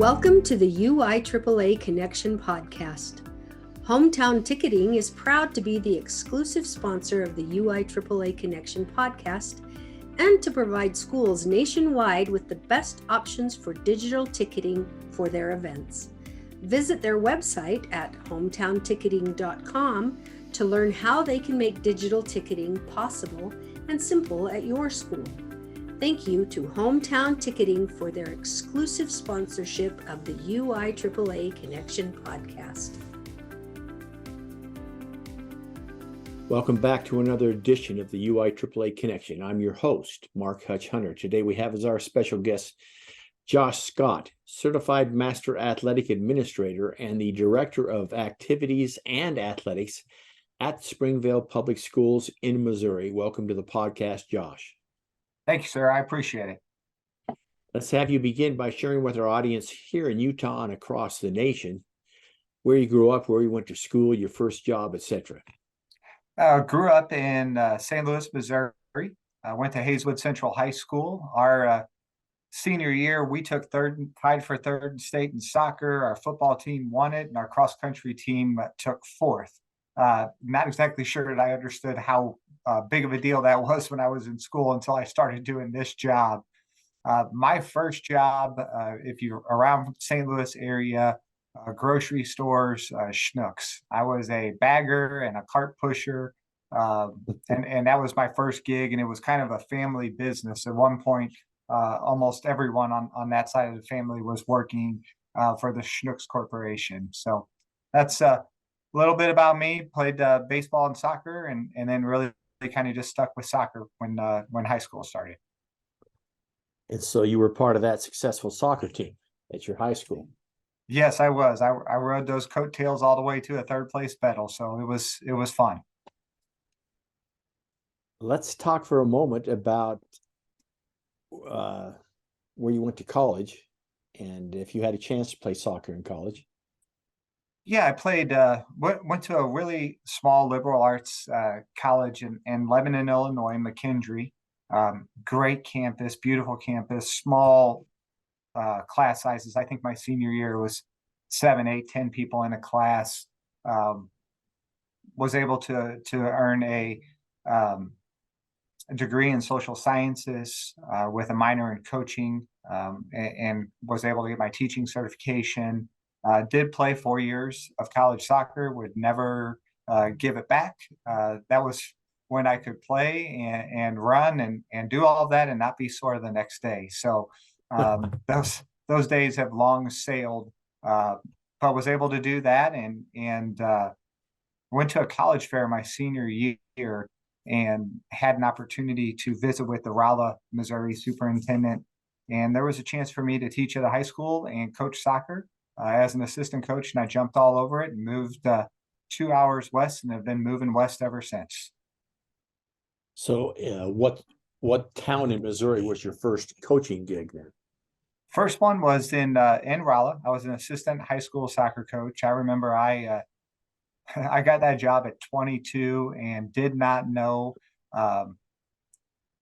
Welcome to the UIAAA Connection podcast. Hometown Ticketing is proud to be the exclusive sponsor of the UIAAA Connection podcast and to provide schools nationwide with the best options for digital ticketing for their events. Visit their website at hometownticketing.com to learn how they can make digital ticketing possible and simple at your school. Thank you to Hometown Ticketing for their exclusive sponsorship of the UIAAA Connection podcast. Welcome back to another edition of the UIAAA Connection. I'm your host, Mark Hutch Hunter. Today we have as our special guest, Josh Scott, Certified Master Athletic Administrator and the Director of Activities and Athletics at Springfield Public Schools in Missouri. Welcome to the podcast, Josh. Thank you, sir. I appreciate it. Let's have you begin by sharing with our audience here in Utah and across the nation where you grew up, where you went to school, your first job, etc. Grew up in St. Louis, Missouri. I went to Hayeswood Central High School. Our senior year, we took tied for third state in soccer. Our football team won it, and our cross-country team took fourth. Not exactly sure that I understood how big of a deal that was when I was in school until I started doing this job. My first job, if you're around St. Louis area, grocery stores, Schnucks. I was a bagger and a cart pusher, and that was my first gig, and it was kind of a family business. At one point, almost everyone on that side of the family was working for the Schnucks Corporation. So that's a little bit about me. Played baseball and soccer, and then really kind of just stuck with soccer when high school started. And so you were part of that successful soccer team at your high school. Yes, I was. I rode those coattails all the way to a third place medal, so it was fun. Let's talk for a moment about where you went to college and if you had a chance to play soccer in college. Yeah, I played, went to a really small liberal arts college in Lebanon, Illinois, McKendree. Great campus, beautiful campus, small class sizes. I think my senior year was 7, 8, 10 people in a class. Was able to earn a degree in social sciences with a minor in coaching, and was able to get my teaching certification. Did play 4 years of college soccer, would never give it back. That was when I could play and run and do all of that and not be sore the next day. So those days have long sailed, but was able to do that and went to a college fair my senior year and had an opportunity to visit with the Rolla, Missouri superintendent. And there was a chance for me to teach at a high school and coach soccer as an assistant coach. And I jumped all over it and moved 2 hours west and have been moving west ever since. So what town in Missouri was your first coaching gig then? First one was in Rolla. I was an assistant high school soccer coach. I remember I got that job at 22 and did not know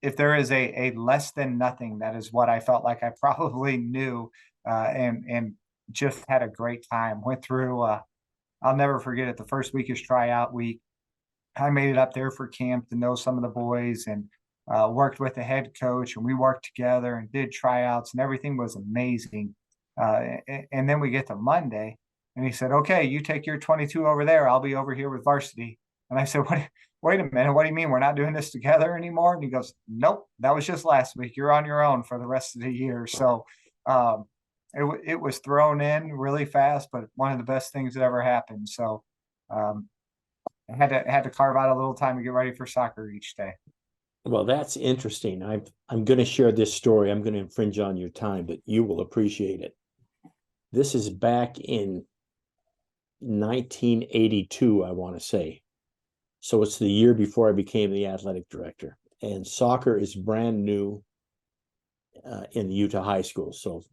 if there is a less than nothing. That is what I felt like I probably knew, and just had a great time. Went through, I'll never forget it, the first week is tryout week. I made it up there for camp to know some of the boys and worked with the head coach, and we worked together and did tryouts, and everything was amazing. And then we get to Monday, and he said, "Okay, you take your 22 over there. I'll be over here with varsity." And I said, Wait a minute. What do you mean? We're not doing this together anymore?" And he goes, "Nope, that was just last week. You're on your own for the rest of the year." So it was thrown in really fast, but one of the best things that ever happened. So I had to carve out a little time to get ready for soccer each day. Well, that's interesting. I'm going to share this story. I'm going to infringe on your time, but you will appreciate it. This is back in 1982, I want to say. So it's the year before I became the athletic director. And soccer is brand new in the Utah high school. So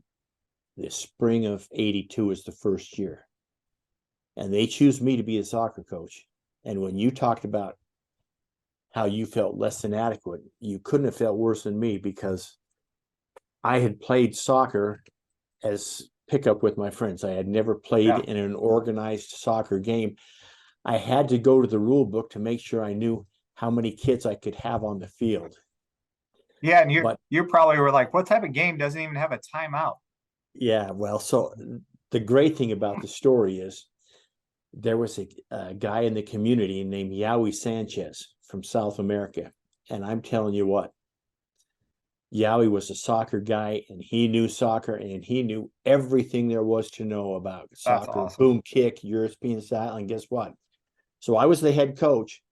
the spring of 82 is the first year. And they choose me to be a soccer coach. And when you talked about how you felt less than adequate, you couldn't have felt worse than me, because I had played soccer as pickup with my friends. I had never played Yeah. in an organized soccer game. I had to go to the rule book to make sure I knew how many kids I could have on the field. Yeah, and But you probably were like, what type of game doesn't even have a timeout? yeah, well, so the great thing about the story is there was a guy in the community named Yowie Sanchez from South America. And I'm telling you what, Yowie was a soccer guy, and he knew soccer, and he knew everything there was to know about That's soccer, awesome. boom kick, European style. And guess what? So I was the head coach,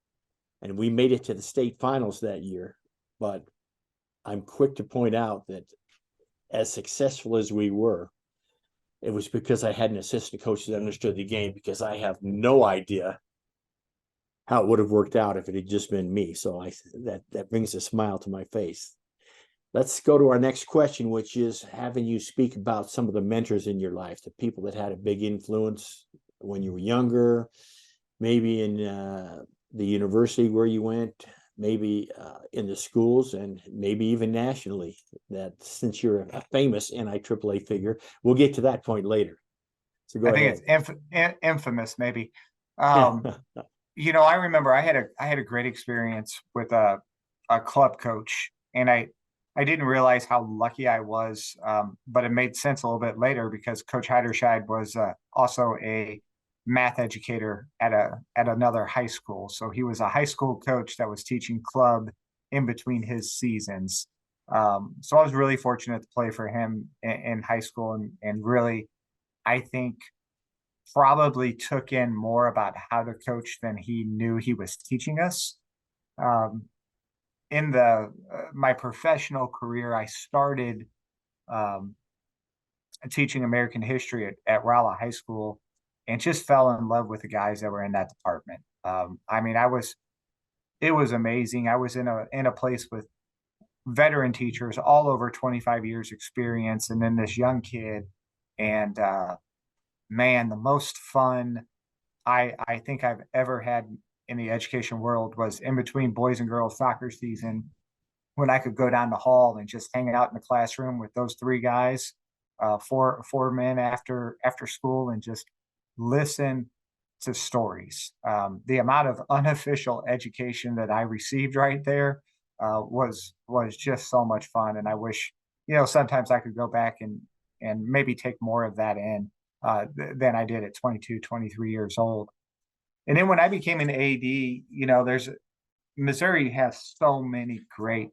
and we made it to the state finals that year. But I'm quick to point out that as successful as we were, it was because I had an assistant coach that understood the game, because I have no idea how it would have worked out if it had just been me. So that brings a smile to my face. Let's go to our next question, which is having you speak about some of the mentors in your life, the people that had a big influence when you were younger, maybe in the university where you went, maybe in the schools, and maybe even nationally, that since you're a famous NIAAA figure, we'll get to that point later. So go I ahead. think it's infamous, maybe. I remember I had a great experience with a club coach, and I didn't realize how lucky I was, but it made sense a little bit later because Coach Heiderscheid was also a math educator at another high school. So he was a high school coach that was teaching club in between his seasons. So I was really fortunate to play for him in high school, and really, I think probably took in more about how to coach than he knew he was teaching us. In my professional career, I started teaching American history at Rolla High School, and just fell in love with the guys that were in that department. It was amazing. I was in a place with veteran teachers, all over 25 years experience, and then this young kid, and man, the most fun I think I've ever had in the education world was in between boys and girls soccer season, when I could go down the hall and just hang out in the classroom with those three guys, four men after school, and just listen to stories. The amount of unofficial education that I received right there was just so much fun, and I wish sometimes I could go back and maybe take more of that in than I did at 22, 23 years old. And then when I became an AD, there's Missouri has so many great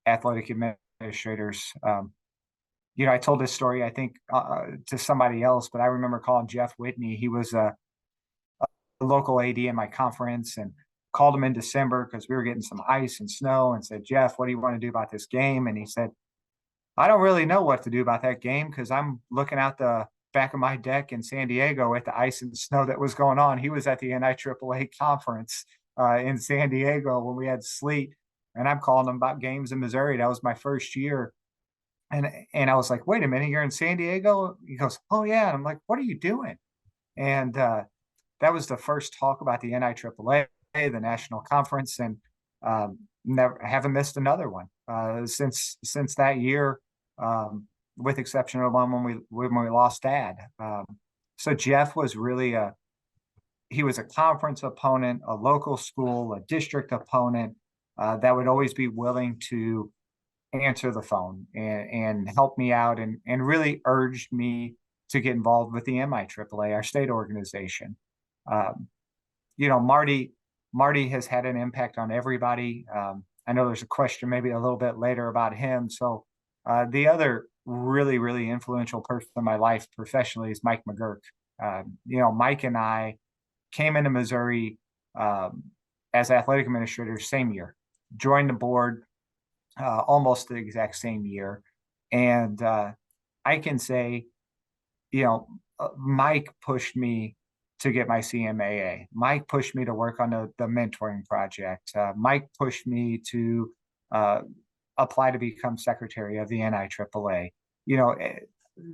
athletic administrators. I told this story, I think, to somebody else, but I remember calling Jeff Whitney. He was a local AD in my conference, and called him in December because we were getting some ice and snow, and said, Jeff, what do you want to do about this game? And he said, I don't really know what to do about that game because I'm looking out the back of my deck in San Diego at the ice and snow that was going on. He was at the NIAAA conference in San Diego when we had sleet, and I'm calling him about games in Missouri. That was my first year. And I was like, wait a minute, you're in San Diego? He goes, oh yeah. And I'm like, what are you doing? And that was the first talk about the NIAAA, the national conference, and never haven't missed another one since that year, with exception of one when we lost Dad. So Jeff was really he was a conference opponent, a local school, a district opponent that would always be willing to answer the phone and help me out, and really urged me to get involved with the MIAAA, our state organization. Marty has had an impact on everybody. I know there's a question maybe a little bit later about him. So the other really, really influential person in my life professionally is Mike McGurk. Mike and I came into Missouri as athletic administrators same year, joined the board almost the exact same year. And I can say, Mike pushed me to get my CMAA. Mike pushed me to work on the mentoring project. Mike pushed me to apply to become secretary of the NIAAA.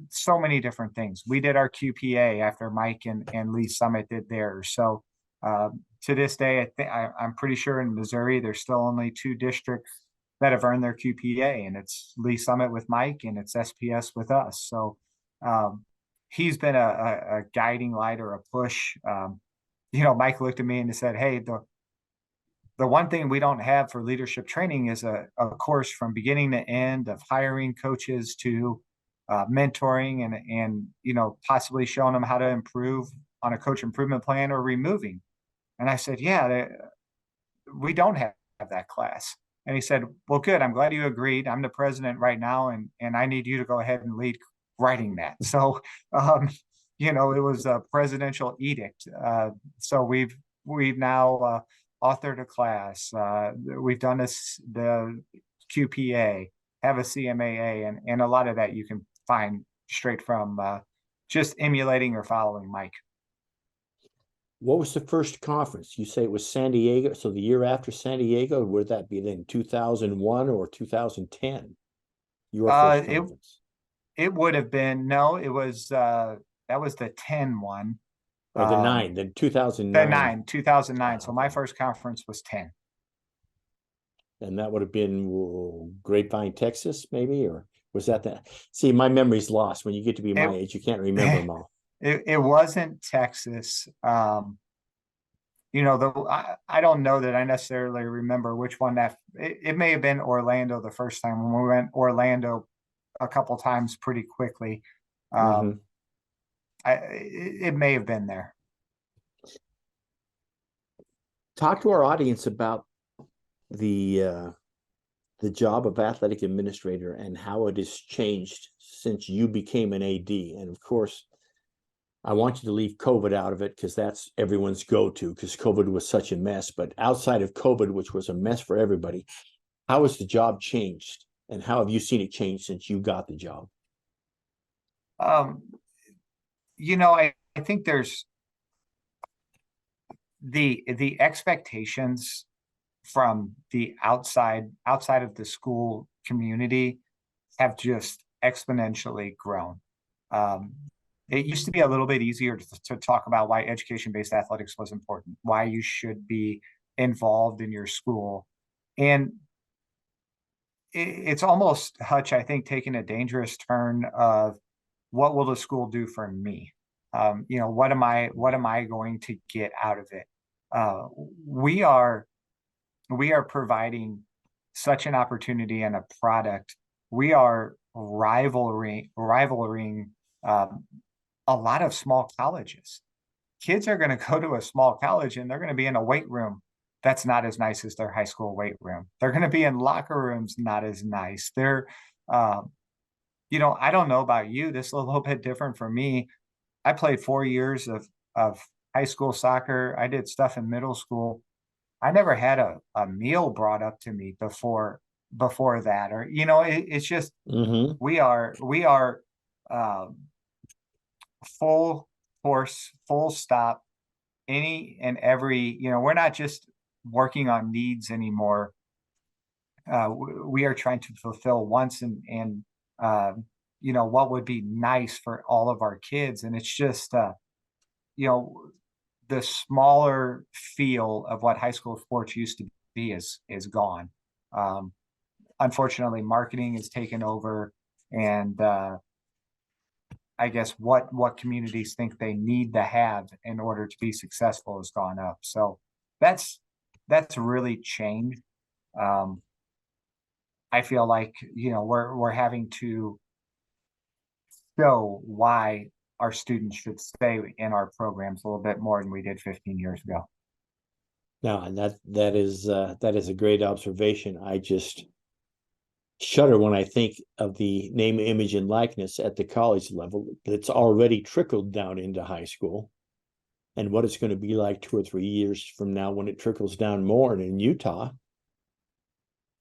So many different things. We did our QPA after Mike and Lee Summit did theirs. So to this day, I'm pretty sure in Missouri, there's still only two districts that have earned their QPA, and it's Lee Summit with Mike, and it's SPS with us. So he's been a guiding light or a push. Mike looked at me and said, "Hey, the one thing we don't have for leadership training is a course from beginning to end of hiring coaches to mentoring and possibly showing them how to improve on a coach improvement plan or removing." And I said, "Yeah, we don't have that class." And he said, "Well, good. I'm glad you agreed. I'm the president right now, and I need you to go ahead and lead writing that." So, it was a presidential edict. So we've now authored a class. We've done the QPA, have a CMAA, and a lot of that you can find straight from just emulating or following Mike. What was the first conference? You say it was San Diego. So the year after San Diego, would that be then 2001 or 2010? Your first conference? It would have been, no, it was, that was the 10 one. Or the 9, then 2009. 2009. So my first conference was 10. And that would have been Grapevine, Texas, maybe? Or was that? See, my memory's lost. When you get to be my age, you can't remember them all. It wasn't Texas. I don't know that I necessarily remember which one it may have been Orlando the first time when we went Orlando a couple times pretty quickly. It may have been there. Talk to our audience about the job of athletic administrator and how it has changed since you became an AD. And of course, I want you to leave COVID out of it because that's everyone's go-to, because COVID was such a mess. But outside of COVID, which was a mess for everybody, how has the job changed? And how have you seen it change since you got the job? I think there's the expectations from the outside of the school community have just exponentially grown. It used to be a little bit easier to talk about why education-based athletics was important, why you should be involved in your school. And it's almost, Hutch, I think, taking a dangerous turn of what will the school do for me? What am I going to get out of it? We are providing such an opportunity and a product. We are rivaling a lot of small colleges. Kids are going to go to a small college and they're going to be in a weight room that's not as nice as their high school weight room. They're going to be in locker rooms not as nice. They're, I don't know about you. This is a little bit different for me. I played 4 years of high school soccer. I did stuff in middle school. I never had a meal brought up to me before that, or it's just we are full course, full stop, any and every. We're not just working on needs anymore. We are trying to fulfill wants and what would be nice for all of our kids, and it's just the smaller feel of what high school sports used to be is gone. Unfortunately, marketing has taken over, and I guess what communities think they need to have in order to be successful has gone up. So that's really changed. I feel like we're having to show why our students should stay in our programs a little bit more than we did 15 years ago. No, and that is a great observation. I just shudder when I think of the name, image, and likeness at the college level that's already trickled down into high school, and what it's going to be like 2 or 3 years from now when it trickles down more. And in Utah,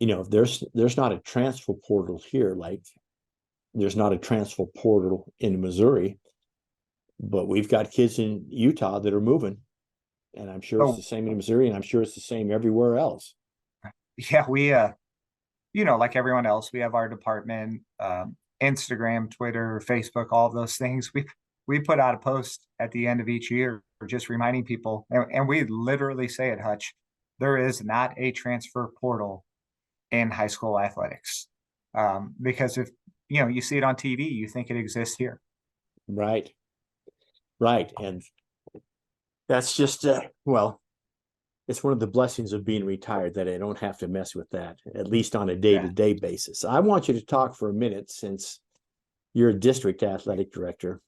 there's not a transfer portal here, like there's not a transfer portal in Missouri, but we've got kids in Utah that are moving, and I'm sure it's the same in Missouri, and I'm sure it's the same everywhere else. Yeah, we like everyone else, we have our department, Instagram, Twitter, Facebook, all of those things. We put out a post at the end of each year just reminding people, and we literally say it, Hutch, there is not a transfer portal in high school athletics. Because if you see it on TV, you think it exists here. Right. Right. And that's just, well, it's one of the blessings of being retired that I don't have to mess with that, at least on a day-to-day basis. I want you to talk for a minute, since you're a district athletic director.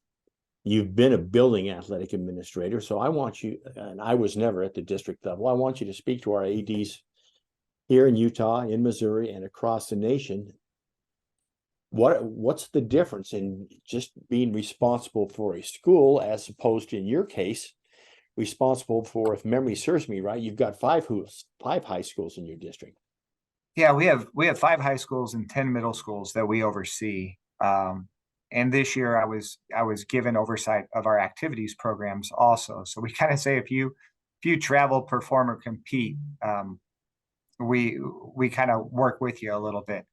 You've been a building athletic administrator. So I want you, and I was never at the district level, I want you to speak to our ADs here in Utah, in Missouri, and across the nation. What's the difference in just being responsible for a school, as opposed to, in your case, responsible for, if memory serves me right, you've got five high schools in your district. Yeah, we have 5 high schools and 10 middle schools that we oversee. And this year I was given oversight of our activities programs also. So we kind of say, if you travel, perform, or compete, we kind of work with you a little bit.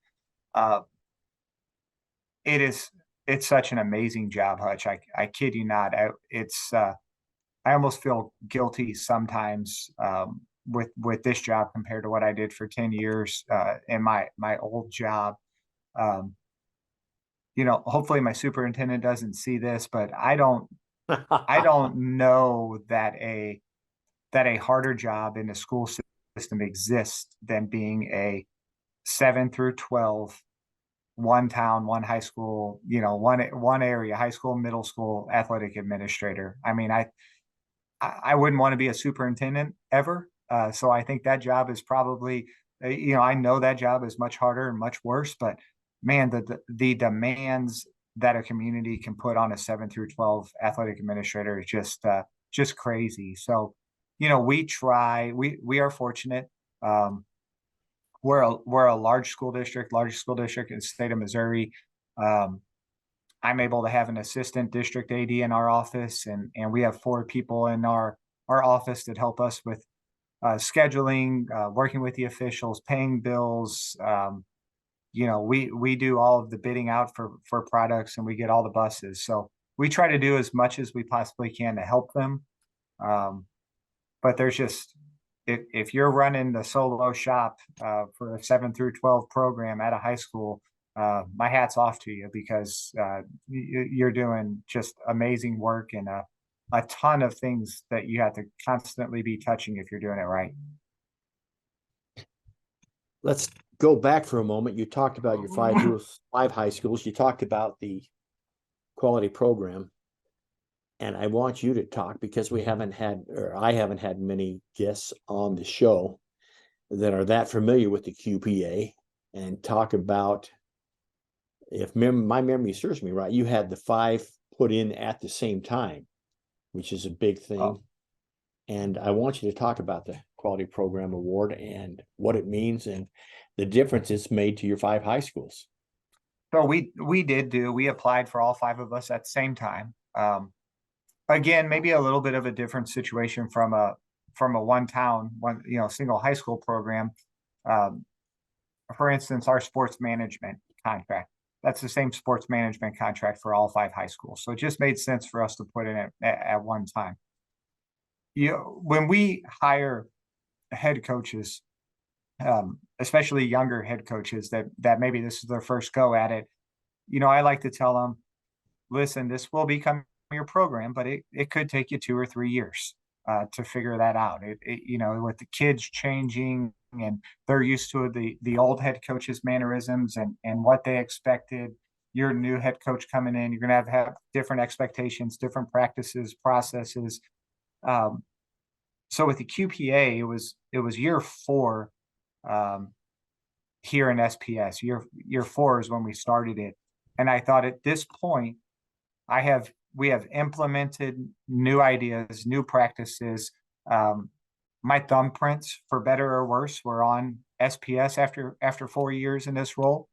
It's such an amazing job, Hutch. I kid you not. I almost feel guilty sometimes with this job compared to what I did for 10 years in my old job. Hopefully my superintendent doesn't see this, but I don't know that a harder job in the school system exists than being a 7 through 12, one town, one high school, one area, high school, middle school athletic administrator. I mean, I wouldn't want to be a superintendent ever. So I think that job is probably, I know that job is much harder and much worse, but man, the demands that a community can put on a 7 through 12 athletic administrator is just crazy. So, we are fortunate. We're a largest school district in the state of Missouri. I'm able to have an assistant district AD in our office, and we have 4 people in our office that help us with scheduling, working with the officials, paying bills. We do all of the bidding out for products, and we get all the buses. So we try to do as much as we possibly can to help them. But there's just, if you're running the solo shop for a 7 through 12 program at a high school, my hat's off to you, because you're doing just amazing work, and a ton of things that you have to constantly be touching if you're doing it right. Let's go back for a moment. You talked about your 5 high schools. You talked about the quality program. And I want you to talk, because I haven't had many guests on the show that are that familiar with the QPA, and talk about, if my memory serves me right, you had the 5 put in at the same time, which is a big thing. Oh. And I want you to talk about the Quality Program Award and what it means and the difference it's made to your 5 high schools. So we applied for all 5 of us at the same time. Again, maybe a little bit of a different situation from a single high school program. For instance, our sports management contract, that's the same sports management contract for all 5 high schools. So it just made sense for us to put in it at one time. When we hire head coaches, especially younger head coaches that maybe this is their first go at it, I like to tell them, listen, this will become your program, but it could take you 2 or 3 years to figure that out. With the kids changing, and they're used to the old head coach's mannerisms and what they expected. You're a new head coach coming in, you're going to have different expectations, different practices, processes. So with the QPA, it was year 4 here in SPS. Year 4 is when we started it, and I thought, at this point, we have implemented new ideas, new practices. My thumbprints, for better or worse, were on SPS after 4 years in this role.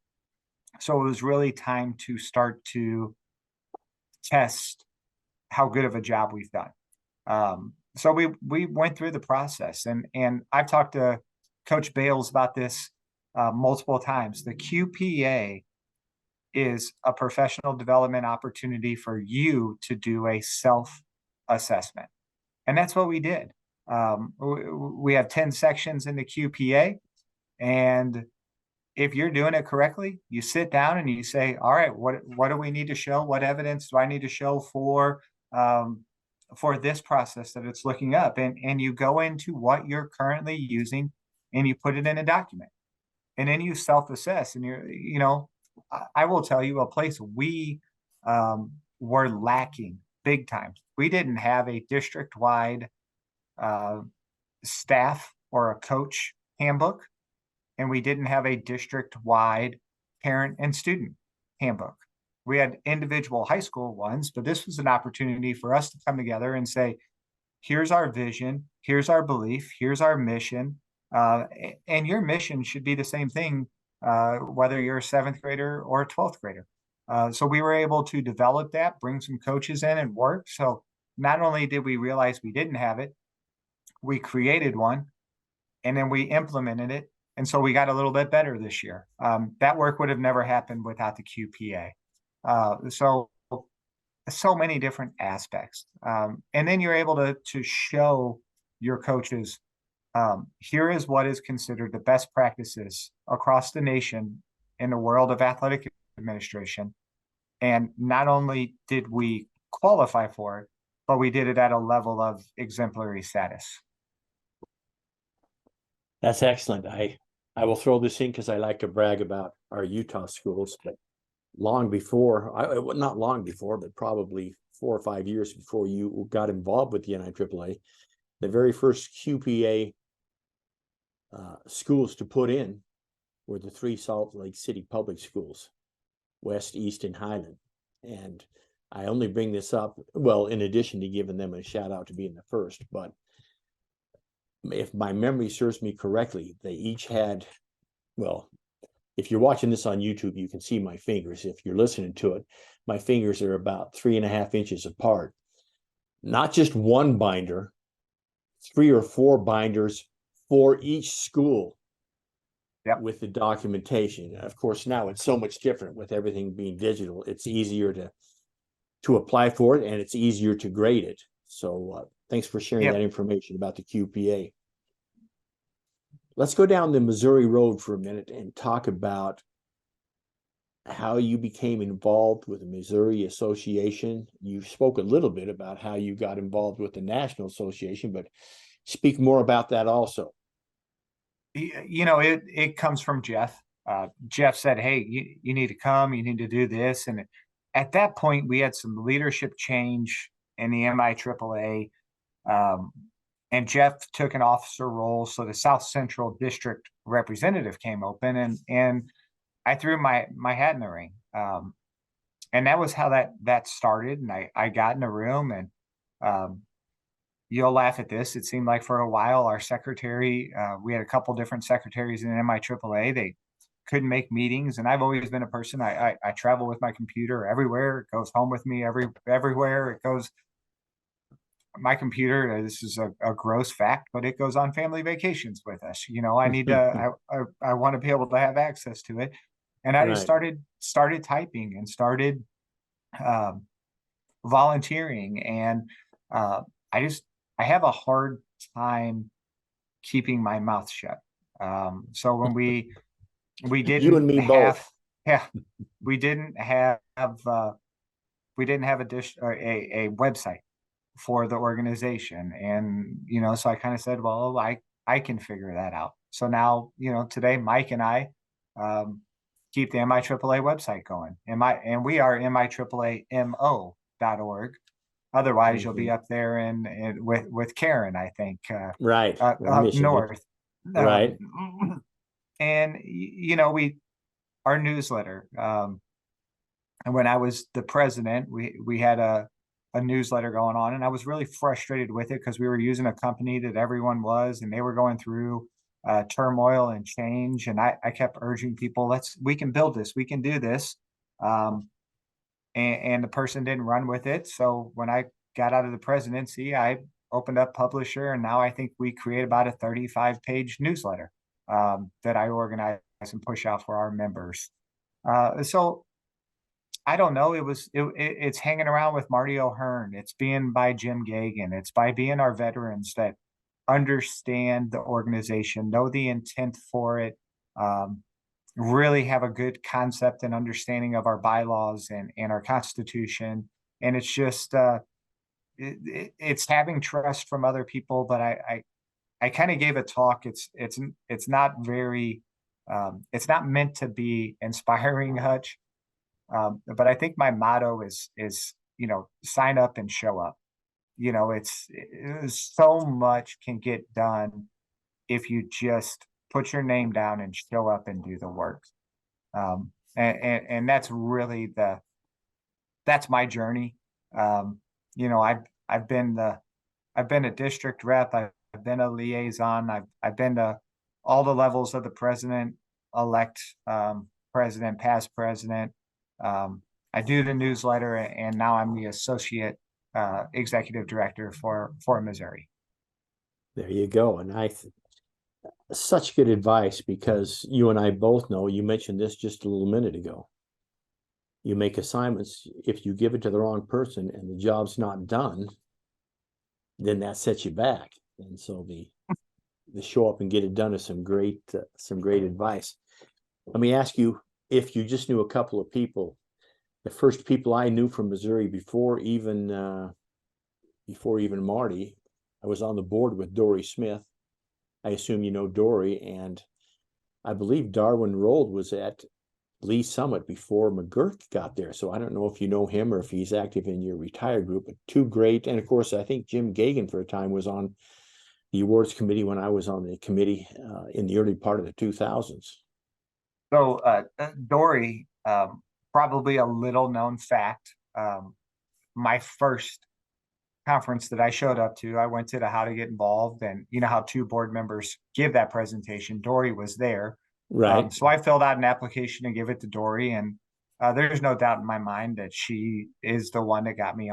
So it was really time to start to test how good of a job we've done. So we went through the process, and I've talked to Coach Bales about this multiple times. The QPA is a professional development opportunity for you to do a self-assessment. And that's what we did. We have 10 sections in the QPA, and if you're doing it correctly, you sit down and you say, all right, what do we need to show? What evidence do I need to show for for this process that it's looking up, and you go into what you're currently using and you put it in a document, and then you self-assess, and I will tell you a place we were lacking big time. We didn't have a district-wide staff or a coach handbook, and we didn't have a district-wide parent and student handbook. We had individual high school ones, but this was an opportunity for us to come together and say, here's our vision, here's our belief, here's our mission. And your mission should be the same thing, whether you're a 7th grader or a 12th grader. So we were able to develop that, bring some coaches in and work. So not only did we realize we didn't have it, we created one, and then we implemented it. And so we got a little bit better this year. That work would have never happened without the QPA. So many different aspects. And then you're able to show your coaches, here is what is considered the best practices across the nation in the world of athletic administration. And not only did we qualify for it, but we did it at a level of exemplary status. That's excellent. I will throw this in because I like to brag about our Utah schools, but long before, not long before, but probably 4 or 5 years before you got involved with the NIAAA, the very first QPA schools to put in were the 3 Salt Lake City public schools, West, East, and Highland. And I only bring this up, well, in addition to giving them a shout out to being the first, but if my memory serves me correctly, they each had, well, if you're watching this on YouTube, you can see my fingers. If you're listening to it, my fingers are about 3.5 inches apart. Not just one binder, 3 or 4 binders for each school. Yep. With the documentation. Of course, now it's so much different with everything being digital. It's easier to apply for it, and it's easier to grade it. So thanks for sharing that information about the QPA. Let's go down the Missouri Road for a minute and talk about how you became involved with the Missouri Association. You spoke a little bit about how you got involved with the National Association, but speak more about that also. It comes from Jeff. Jeff said, hey, you need to come, you need to do this. And at that point, we had some leadership change in the MIAAA. And Jeff took an officer role, so the South Central District representative came open, and I threw my hat in the ring. And that was how that started. And I got in a room, and you'll laugh at this. It seemed like for a while, our secretary, we had a couple different secretaries in MIAAA. They couldn't make meetings, and I've always been a person. I travel with my computer everywhere. It goes home with me everywhere. It goes. My computer, this is a gross fact, but it goes on family vacations with us. I need to, I want to be able to have access to it. And I just started typing and started volunteering. And I have a hard time keeping my mouth shut. So when we didn't you and me have, both. Yeah, we didn't have a website for the organization. And, so I kind of said, well, I can figure that out. So now, today, Mike and I keep the MIAAA website going. And we are MIAAAMO.org. Otherwise, you'll be up there and with Karen, I think. Right. Up north. Right. And, our newsletter. And when I was the president, we had a newsletter going on, and I was really frustrated with it because we were using a company that everyone was, and they were going through turmoil and change. And I kept urging people, we can build this, we can do this. And the person didn't run with it. So when I got out of the presidency, I opened up Publisher, and now I think we create about a 35-page newsletter that I organize and push out for our members. So I don't know. It's hanging around with Marty O'Hearn. It's being by Jim Gagan. It's by being our veterans that understand the organization, know the intent for it, really have a good concept and understanding of our bylaws and our Constitution. And it's just it's having trust from other people. But I kind of gave a talk. It's not very, it's not meant to be inspiring, Hutch. But I think my motto is, sign up and show up. So much can get done if you just put your name down and show up and do the work. And that's really that's my journey. Um, I've been a district rep. I've been a liaison. I've been to all the levels of the president, elect, president, past president. I do the newsletter, and now I'm the associate executive director for Missouri. There you go. And such good advice, because you and I both know, you mentioned this just a little minute ago. You make assignments, if you give it to the wrong person and the job's not done, then that sets you back. And so the show up and get it done is some great advice. Let me ask you, if you just knew a couple of people, the first people I knew from Missouri before even Marty, I was on the board with Dory Smith. I assume you know Dory, and I believe Darwin Rold was at Lee Summit before McGurk got there. So I don't know if you know him or if he's active in your retired group, but two great. And of course, I think Jim Gagan for a time was on the awards committee when I was on the committee in the early part of the 2000s. So Dory, probably a little known fact. My first conference that I showed up to, I went to the How to Get Involved, and you know how two board members give that presentation. Dory was there. Right. So I filled out an application and gave it to Dory, and there's no doubt in my mind that she is the one that got me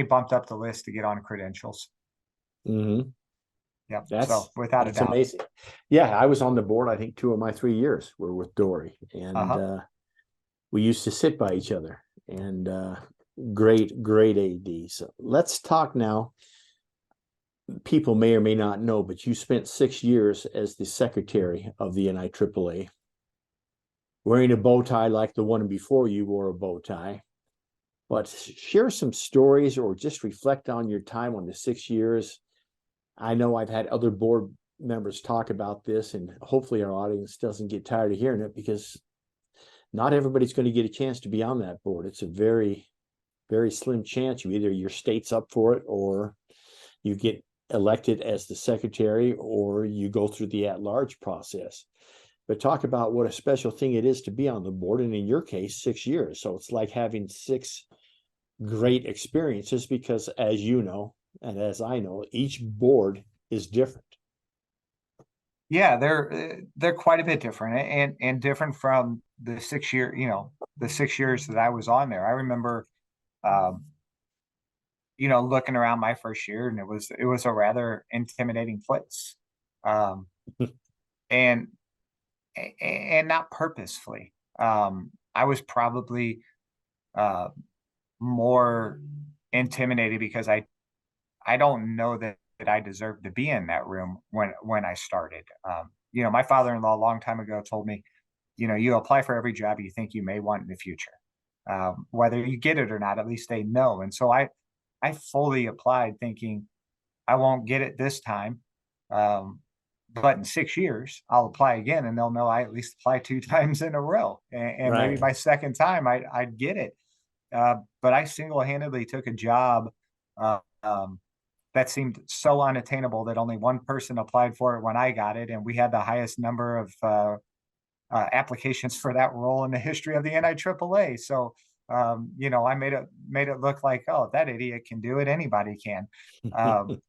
bumped up the list to get on credentials. Mm-hmm. Yep. So without a doubt. Amazing. Yeah, I was on the board. I think 2 of my 3 years were with Dory, and we used to sit by each other, and great AD. So let's talk now. People may or may not know, but you spent 6 years as the secretary of the NIAAA, wearing a bow tie like the one before you wore a bow tie. But share some stories or just reflect on your time on the 6 years. I know I've had other board members talk about this, and hopefully our audience doesn't get tired of hearing it, because not everybody's going to get a chance to be on that board. It's a very, very slim chance. Either your state's up for it, or you get elected as the secretary, or you go through the at-large process. But talk about what a special thing it is to be on the board, and in your case, 6 years. So it's like having 6 great experiences, because as you know, and as I know, each board is different. Yeah, they're quite a bit different, and different from the 6 year, the 6 years that I was on there. I remember, looking around my first year, and it was a rather intimidating place, and not purposefully. I was probably more intimidated because I don't know that I deserved to be in that room when I started. My father-in-law a long time ago told me, you apply for every job you think you may want in the future. Whether you get it or not, at least they know. And so I fully applied thinking I won't get it this time. But in 6 years, I'll apply again, and they'll know I at least applied 2 times in a row. And Right. maybe my second time I'd get it. But I single-handedly took a job that seemed so unattainable that only one person applied for it when I got it. And we had the highest number of applications for that role in the history of the NIAAA. So, I made it look like, oh, that idiot can do it. Anybody can. The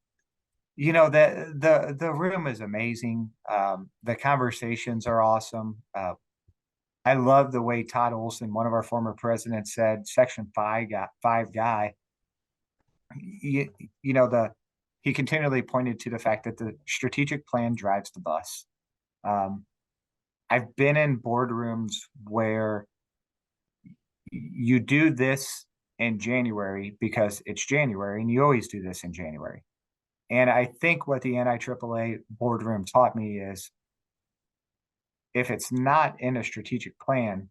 room is amazing. The conversations are awesome. I love the way Todd Olson, one of our former presidents, said Section 5 guy. He continually pointed to the fact that the strategic plan drives the bus. I've been in boardrooms where you do this in January because it's January, and you always do this in January. And I think what the NIAAA boardroom taught me is, if it's not in a strategic plan,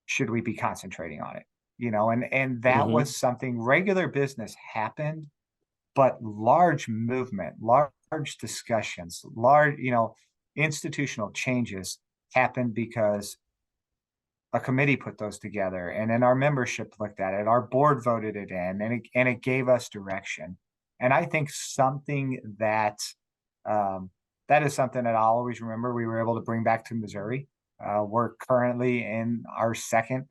should we be concentrating on it? and that Mhm. was something. Regular business happened, but large movement, large discussions, large, institutional changes happened because a committee put those together, and then our membership looked at it, our board voted it in, and it gave us direction. And I think something that that is something that I'll always remember we were able to bring back to Missouri. We're currently in our second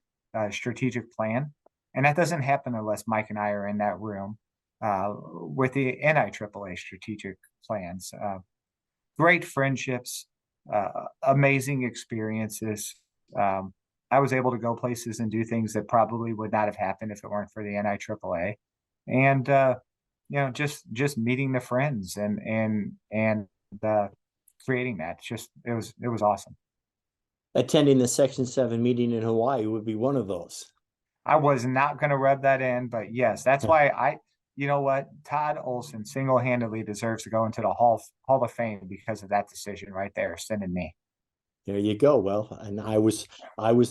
strategic plan, and that doesn't happen unless Mike and I are in that room with the NIAAA strategic plans. Great friendships, amazing experiences. I was able to go places and do things that probably would not have happened if it weren't for the NIAAA, and just meeting the friends and creating that. It was awesome. Attending the Section 7 meeting in Hawaii would be one of those. I was not going to rub that in, but yes, that's why you know what, Todd Olson single-handedly deserves to go into the Hall of Fame because of that decision right there, sending me. There you go. Well, and I was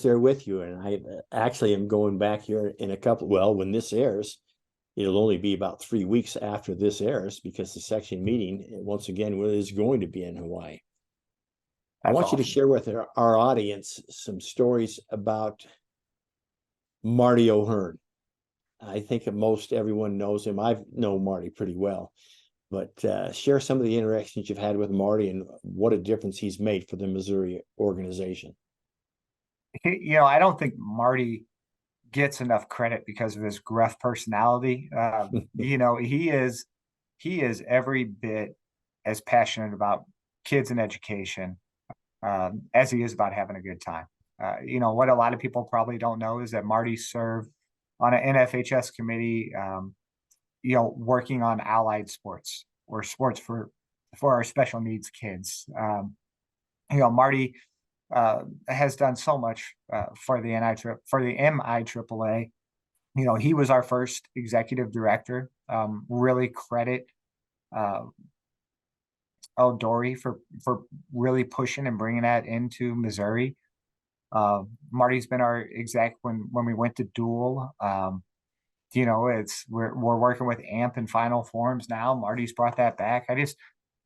there with you, and I actually am going back here in a couple. Well, when this airs, it'll only be about 3 weeks after this airs because the section meeting once again is going to be in Hawaii. I want you to share with our audience some stories about Marty O'Hearn. I think most everyone knows him. I've known Marty pretty well, but share some of the interactions you've had with Marty and what a difference he's made for the Missouri organization. I don't think Marty gets enough credit because of his gruff personality. He is every bit as passionate about kids and education as he is about having a good time. What a lot of people probably don't know is that Marty served on an NFHS committee, working on allied sports or sports for our special needs kids. Marty has done so much for the MIAAA. He was our first executive director. Really credit Dory for really pushing and bringing that into Missouri. Marty's been our exec when we went to dual. We're working with AMP and final forms now. Marty's brought that back. I just,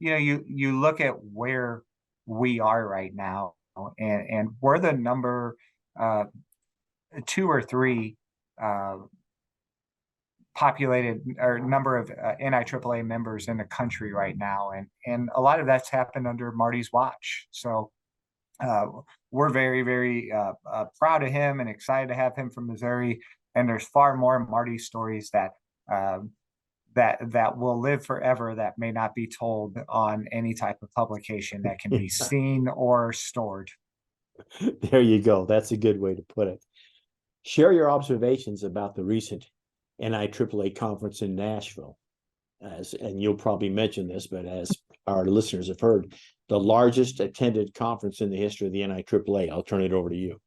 you look at where we are right now, and we're the number 2 or 3 populated or number of NIAAA members in the country right now, and a lot of that's happened under Marty's watch. So we're very, very proud of him and excited to have him from Missouri. And there's far more Marty stories that will live forever that may not be told on any type of publication that can be seen or stored. There you go. That's a good way to put it. Share your observations about the recent NIAAA conference in Nashville. And you'll probably mention this, but as our listeners have heard, the largest attended conference in the history of the NIAAA. I'll turn it over to you.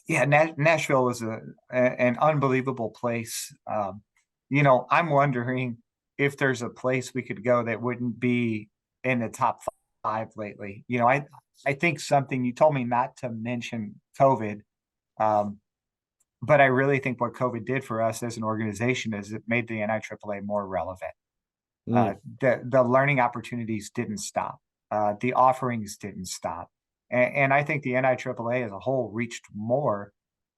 Yeah, Nashville was an unbelievable place. I'm wondering if there's a place we could go that wouldn't be in the top 5 lately. I think something you told me not to mention COVID, but I really think what COVID did for us as an organization is it made the NIAAA more relevant. The learning opportunities didn't stop. The offerings didn't stop. And I think the NIAAA as a whole reached more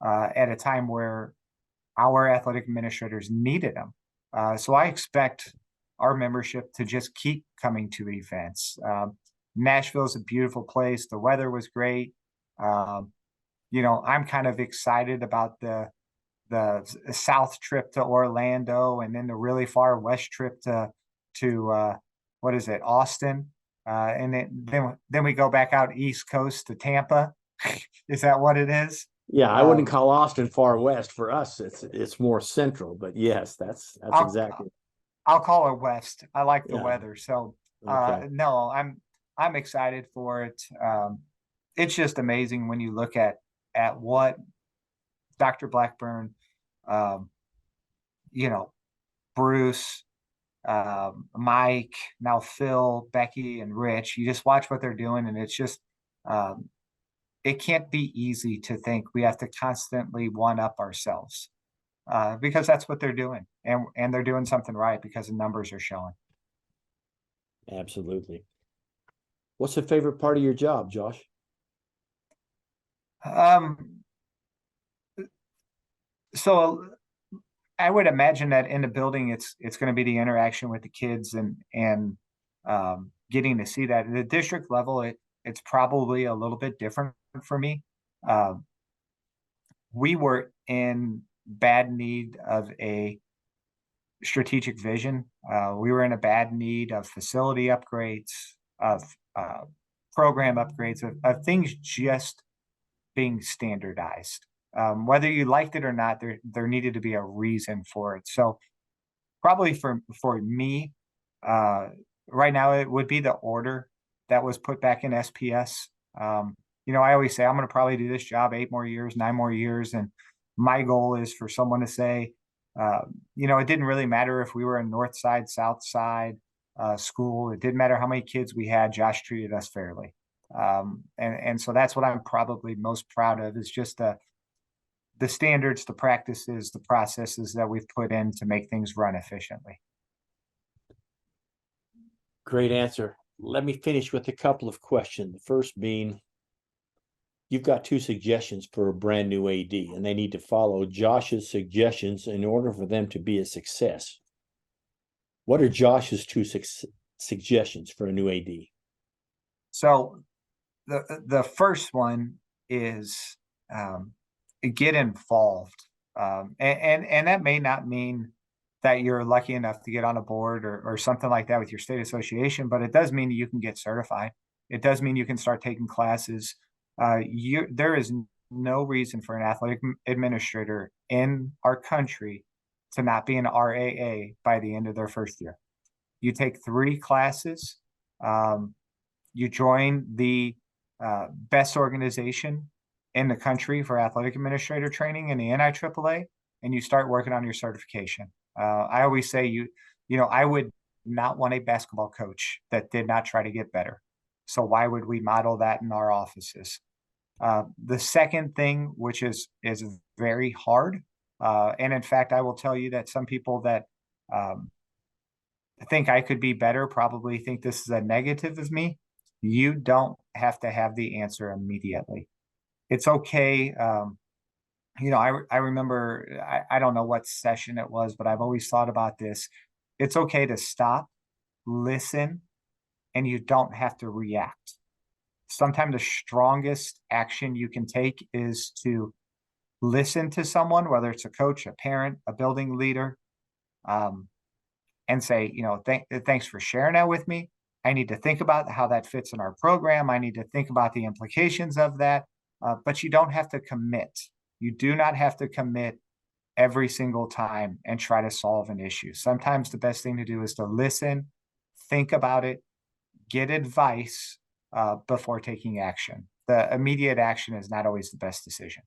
at a time where our athletic administrators needed them. So I expect our membership to just keep coming to events. Nashville is a beautiful place. The weather was great. I'm kind of excited about the south trip to Orlando, and then the really far west trip to what is it, Austin, and then we go back out east coast to Tampa. Is that what it is? Yeah, I wouldn't call Austin far west. For us, it's more central. But yes, that's exactly. I'll call it west. I like the Yeah. weather, so Okay. no, I'm excited for it. It's just amazing when you look at what Dr. Blackburn, Bruce, Mike, now Phil, Becky, and Rich. You just watch what they're doing, and it's just it can't be easy to think we have to constantly one up ourselves, because that's what they're doing, and they're doing something right because the numbers are showing. Absolutely. What's the favorite part of your job, Josh? So I would imagine that in the building, it's going to be the interaction with the kids and getting to see that. At the district level, it's probably a little bit different for me. We were in bad need of a strategic vision. We were in a bad need of facility upgrades, of program upgrades, of things just being standardized. Whether you liked it or not, there needed to be a reason for it. So probably for me, right now it would be the order that was put back in SPS. I always say I'm going to probably do this job 8 more years, 9 more years, and my goal is for someone to say, it didn't really matter if we were a north side, south side school. It didn't matter how many kids we had. Josh treated us fairly. And so that's what I'm probably most proud of, is just the standards, the practices, the processes that we've put in to make things run efficiently. Great answer. Let me finish with a couple of questions. The first being, you've got 2 suggestions for a brand new AD, and they need to follow Josh's suggestions in order for them to be a success. What are Josh's 2 suggestions for a new AD? So the first one is get involved. And that may not mean that you're lucky enough to get on a board or something like that with your state association, but it does mean that you can get certified. It does mean you can start taking classes. There is no reason for an athletic administrator in our country to not be an RAA by the end of their first year. You take 3 classes, you join the best organization in the country for athletic administrator training in the NIAAA, and you start working on your certification. I always say I would not want a basketball coach that did not try to get better. So why would we model that in our offices? The second thing, which is very hard, and in fact, I will tell you that some people that think I could be better probably think this is a negative of me. You don't have to have the answer immediately. It's okay. I remember, I don't know what session it was, but I've always thought about this. It's okay to stop, listen, and you don't have to react. Sometimes the strongest action you can take is to listen to someone, whether it's a coach, a parent, a building leader, and say, thanks for sharing that with me. I need to think about how that fits in our program. I need to think about the implications of that. But you don't have to commit. You do not have to commit every single time and try to solve an issue. Sometimes the best thing to do is to listen, think about it, get advice before taking action. The immediate action is not always the best decision.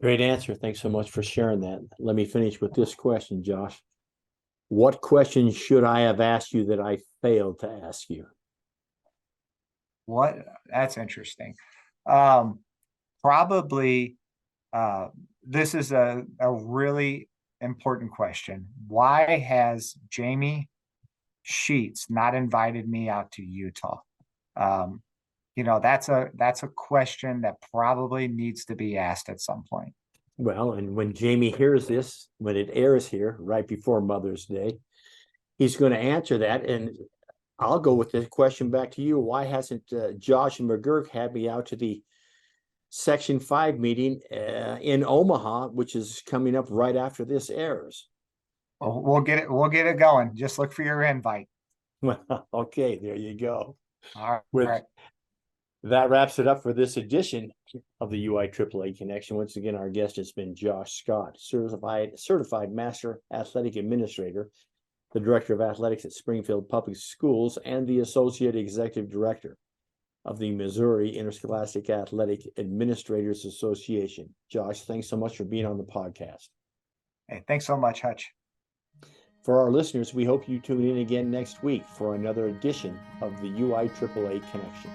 Great answer. Thanks so much for sharing that. Let me finish with this question, Josh. What questions should I have asked you that I failed to ask you? That's interesting. Probably this is a really important question. Why has Jamie Sheets not invited me out to Utah? That's a question that probably needs to be asked at some point. Well, and when Jamie hears this, when it airs here right before Mother's Day, he's going to answer that. And I'll go with the question back to you. Why hasn't Josh and McGurk had me out to the Section 5 meeting in Omaha, which is coming up right after this airs? Well, we'll get it going. Just look for your invite. Well, okay, there you go. All right. That wraps it up for this edition of the UIAAA Connection. Once again, our guest has been Josh Scott, certified Master Athletic Administrator, the Director of Athletics at Springfield Public Schools, and the Associate Executive Director of the Missouri Interscholastic Athletic Administrators Association. Josh, thanks so much for being on the podcast. Hey, thanks so much, Hutch. For our listeners, we hope you tune in again next week for another edition of the UIAAA Connection.